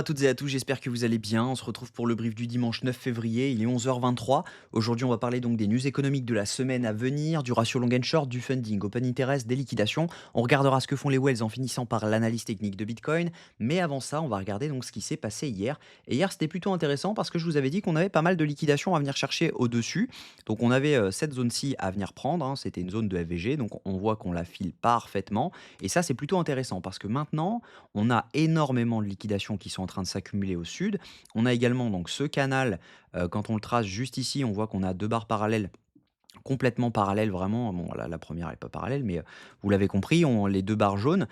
À toutes et à tous, j'espère que vous allez bien. On se retrouve pour le brief du dimanche 9 février, il est 11h23. Aujourd'hui, on va parler donc des news économiques de la semaine à venir, du ratio long and short, du funding, open interest, des liquidations. On regardera ce que font les whales en finissant par l'analyse technique de Bitcoin. Mais avant ça, on va regarder donc ce qui s'est passé hier. Et hier, c'était plutôt intéressant parce que je vous avais dit qu'on avait pas mal de liquidations à venir chercher au-dessus. Donc on avait cette zone-ci à venir prendre, hein. C'était une zone de FVG, donc on voit qu'on la file parfaitement. Et ça, c'est plutôt intéressant parce que maintenant, on a énormément de liquidations qui sont en train de s'accumuler au sud. On a également donc ce canal, quand on le trace juste ici, on voit qu'on a 2 barres parallèles complètement parallèles vraiment. Bon la 1re elle est pas parallèle, mais vous l'avez compris, on les 2 barres jaunes.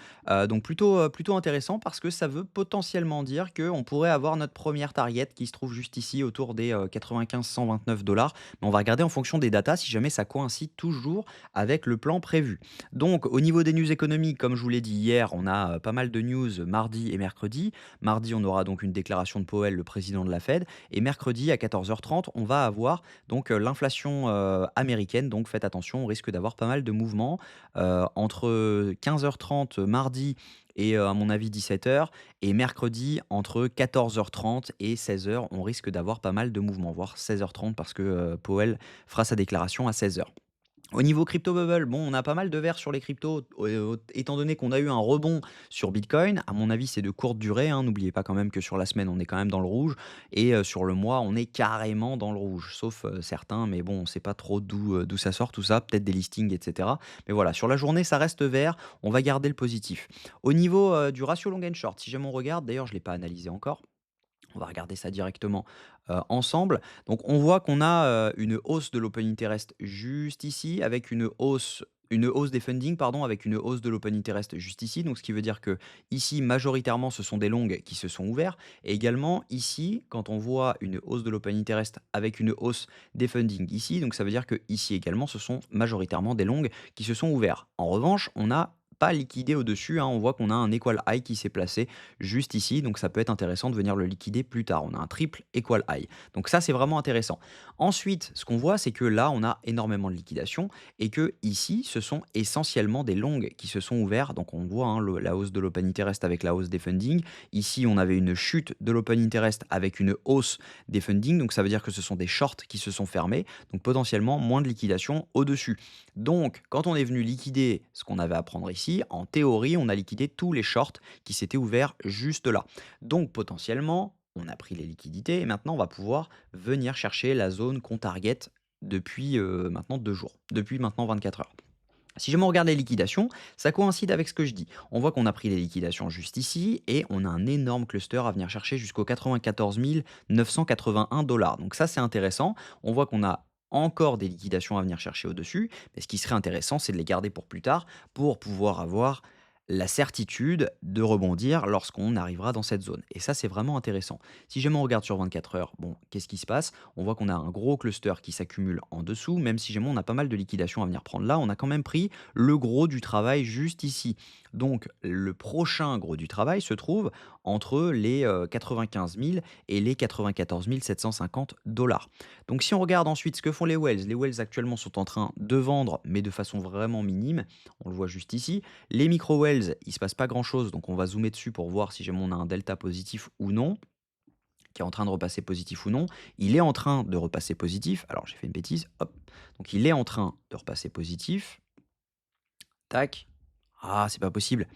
Donc plutôt intéressant parce que ça veut potentiellement dire qu'on pourrait avoir notre première target qui se trouve juste ici autour des 95-129 $. Mais on va regarder en fonction des datas si jamais ça coïncide toujours avec le plan prévu. Donc au niveau des news économiques, comme je vous l'ai dit hier, on a, pas mal de news mardi et mercredi. Mardi, on aura donc une déclaration de Powell, le président de la Fed, et mercredi à 14h30, on va avoir donc l'inflation, américaine. Donc faites attention, on risque d'avoir pas mal de mouvements, entre 15h30 mardi et à mon avis 17h, et mercredi entre 14h30 et 16h, on risque d'avoir pas mal de mouvements, voire 16h30 parce que, Powell fera sa déclaration à 16h. Au niveau crypto bubble, bon, on a pas mal de verres sur les cryptos, étant donné qu'on a eu un rebond sur Bitcoin. À mon avis, c'est de courte durée, hein. N'oubliez pas quand même que sur la semaine, on est quand même dans le rouge, et sur le mois, on est carrément dans le rouge, sauf certains, mais bon, on sait pas trop d'où ça sort tout ça, peut-être des listings, et cetera. Mais voilà, sur la journée, ça reste vert, on va garder le positif. Au niveau du ratio long and short, si jamais on regarde, d'ailleurs, je ne l'ai pas analysé encore, on va regarder ça directement, ensemble. Donc on voit qu'on a, une hausse de l'open interest juste ici, avec une hausse des funding, pardon, avec une hausse de l'open interest juste ici. Donc ce qui veut dire que ici, majoritairement, ce sont des longs qui se sont ouverts, et également ici, quand on voit une hausse de l'open interest avec une hausse des funding ici, donc ça veut dire que ici également, ce sont majoritairement des longs qui se sont ouverts. En revanche, on n'a pas liquidé au-dessus, hein. On voit qu'on a un equal high qui s'est placé juste ici, donc ça peut être intéressant de venir le liquider plus tard. On a un triple equal high. Donc ça, c'est vraiment intéressant. Ensuite, ce qu'on voit, c'est que là, on a énormément de liquidations, et que ici, ce sont essentiellement des longs qui se sont ouverts. Donc on voit, hein, la hausse de l'open interest avec la hausse des funding. Ici, on avait une chute de l'open interest avec une hausse des funding. Donc ça veut dire que ce sont des shorts qui se sont fermés. Donc potentiellement moins de liquidations au-dessus. Donc quand on est venu liquider ce qu'on avait à prendre ici, en théorie, on a liquidé tous les shorts qui s'était ouvert juste là. Donc potentiellement, on a pris les liquidités et maintenant on va pouvoir venir chercher la zone qu'on target depuis maintenant 2 jours, depuis maintenant 24 heures. Si jamais on regarde les liquidations, ça coïncide avec ce que je dis. On voit qu'on a pris les liquidations juste ici et on a un énorme cluster à venir chercher jusqu'aux 94 981 $. Donc ça, c'est intéressant. On voit qu'on a encore des liquidations à venir chercher au-dessus, mais ce qui serait intéressant, c'est de les garder pour plus tard pour pouvoir avoir la certitude de rebondir lorsqu'on arrivera dans cette zone. Et ça, c'est vraiment intéressant. Si jamais on regarde sur 24 heures, bon, qu'est-ce qui se passe? On voit qu'on a un gros cluster qui s'accumule en dessous, même si jamais on a pas mal de liquidations à venir prendre là, on a quand même pris le gros du travail juste ici. Donc, le prochain gros du travail se trouve entre les 95 000 et les 94 750 $. Donc, si on regarde ensuite ce que font les whales actuellement sont en train de vendre, mais de façon vraiment minime. On le voit juste ici. Les micro-wells, il se passe pas grand-chose, donc on va zoomer dessus pour voir si jamais on a un delta positif ou non, qui est en train de repasser positif ou non. Il est en train de repasser positif. Alors j'ai fait une bêtise, hop. Donc il est en train de repasser positif. Tac. Ah, c'est pas possible.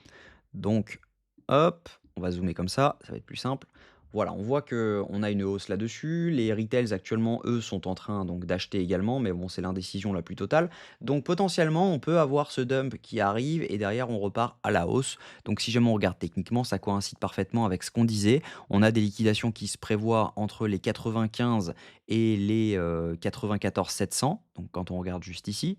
Donc, hop, on va zoomer comme ça va être plus simple. Voilà, on voit que on a une hausse là-dessus. Les retails actuellement, eux, sont en train donc d'acheter également, mais bon, c'est l'indécision la plus totale. Donc potentiellement, on peut avoir ce dump qui arrive et derrière, on repart à la hausse. Donc si jamais on regarde techniquement, ça coïncide parfaitement avec ce qu'on disait. On a des liquidations qui se prévoient entre les 95 et les 94 700. Donc quand on regarde juste ici,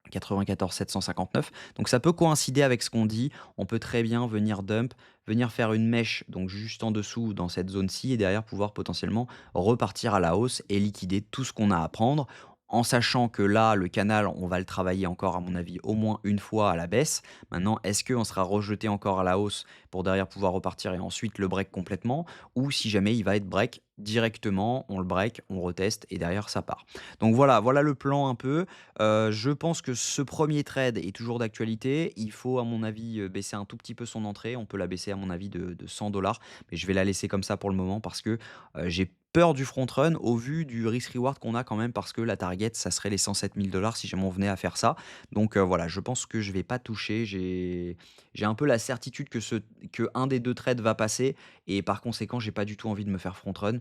94 759. Donc ça peut coïncider avec ce qu'on dit. On peut très bien venir dump, venir faire une mèche donc juste en dessous dans cette zone-ci et derrière pouvoir potentiellement repartir à la hausse et liquider tout ce qu'on a à prendre. en sachant que là, le canal, on va le travailler encore, à mon avis, au moins une fois à la baisse. Maintenant, est-ce qu'on sera rejeté encore à la hausse pour derrière pouvoir repartir et ensuite le break complètement? Ou si jamais il va être break directement, on le break, on reteste et derrière ça part. Donc voilà le plan un peu. Je pense que ce premier trade est toujours d'actualité. Il faut à mon avis, baisser un tout petit peu son entrée. On peut la baisser à mon avis de 100 mais je vais la laisser comme ça pour le moment parce que, j'ai peur du front run au vu du risk reward qu'on a quand même parce que la target, ça serait les 107 000 si jamais on venait à faire ça. Donc, voilà, je pense que je vais pas toucher. J'ai un peu la certitude que un des 2 trades va passer et par conséquent, j'ai pas du tout envie de me faire front run.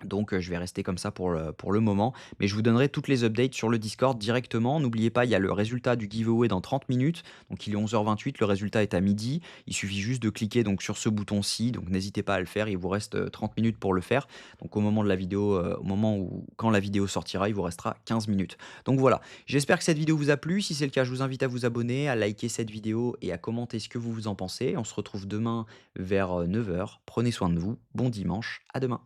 Donc, je vais rester comme ça pour le moment, mais je vous donnerai toutes les updates sur le Discord directement. N'oubliez pas, il y a le résultat du giveaway dans 30 minutes, donc il est 11h28, le résultat est à midi. Il suffit juste de cliquer donc sur ce bouton-ci, donc n'hésitez pas à le faire, il vous reste, 30 minutes pour le faire. Donc au moment de la vidéo, au moment où quand la vidéo sortira, il vous restera 15 minutes. Donc voilà, j'espère que cette vidéo vous a plu. Si c'est le cas, je vous invite à vous abonner, à liker cette vidéo et à commenter ce que vous en pensez. On se retrouve demain vers, 9h. Prenez soin de vous, bon dimanche, à demain.